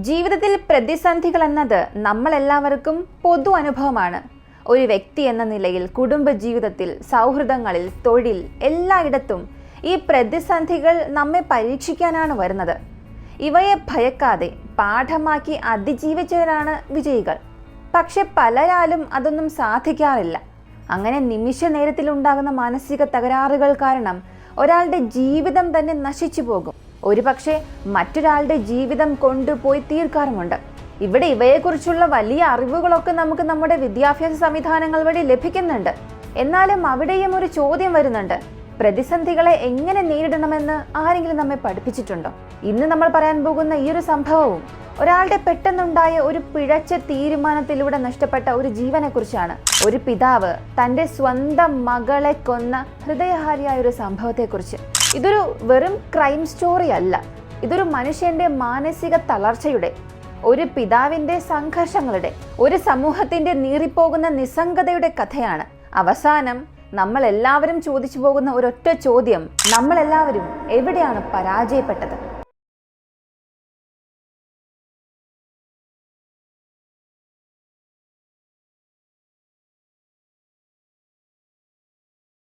ജീവിതത്തിൽ പ്രതിസന്ധികൾ എന്നത് നമ്മളെല്ലാവർക്കും പൊതു അനുഭവമാണ്. ഒരു വ്യക്തി എന്ന നിലയിൽ, കുടുംബ ജീവിതത്തിൽ, സൗഹൃദങ്ങളിൽ, തൊഴിൽ, എല്ലായിടത്തും ഈ പ്രതിസന്ധികൾ നമ്മെ പരീക്ഷിക്കാനാണ് വരുന്നത്. ഇവയെ ഭയക്കാതെ പാഠമാക്കി അതിജീവിച്ചവരാണ് വിജയികൾ. പക്ഷെ പലരാലും അതൊന്നും സാധിക്കാറില്ല. അങ്ങനെ നിമിഷ നേരത്തിലുണ്ടാകുന്ന മാനസിക തകരാറുകൾ കാരണം ഒരാളുടെ ജീവിതം തന്നെ നശിച്ചു പോകും. ഒരുപക്ഷെ മറ്റൊരാളുടെ ജീവിതം കൊണ്ടുപോയി തീർക്കാറുമുണ്ട്. ഇവിടെ ഇവയെക്കുറിച്ചുള്ള വലിയ അറിവുകളൊക്കെ നമുക്ക് നമ്മുടെ വിദ്യാഭ്യാസ സംവിധാനങ്ങൾ വഴി ലഭിക്കുന്നുണ്ട്. എന്നാലും അവിടെയും ഒരു ചോദ്യം വരുന്നുണ്ട്: പ്രതിസന്ധികളെ എങ്ങനെ നേരിടണമെന്ന് ആരെങ്കിലും നമ്മെ പഠിപ്പിച്ചിട്ടുണ്ടോ? ഇന്ന് നമ്മൾ പറയാൻ പോകുന്ന ഈ ഒരു സംഭവവും ഒരാളുടെ പെട്ടെന്നുണ്ടായ ഒരു പിഴച്ച തീരുമാനത്തിലൂടെ നഷ്ടപ്പെട്ട ഒരു ജീവനെക്കുറിച്ചാണ്. ഒരു പിതാവ് തൻ്റെ സ്വന്തം മകളെ കൊന്ന ഹൃദയഹാരിയായ ഒരു സംഭവത്തെക്കുറിച്ച്. ഇതൊരു വെറും ക്രൈം സ്റ്റോറി അല്ല. ഇതൊരു മനുഷ്യന്റെ മാനസിക തളർച്ചയുടെ, ഒരു പിതാവിന്റെ സംഘർഷങ്ങളുടെ, ഒരു സമൂഹത്തിന്റെ നീറിപ്പോകുന്ന നിസ്സംഗതയുടെ കഥയാണ്. അവസാനം നമ്മൾ എല്ലാവരും ചോദിച്ചു പോകുന്ന ഒരൊറ്റ ചോദ്യം: നമ്മളെല്ലാവരും എവിടെയാണ് പരാജയപ്പെട്ടത്?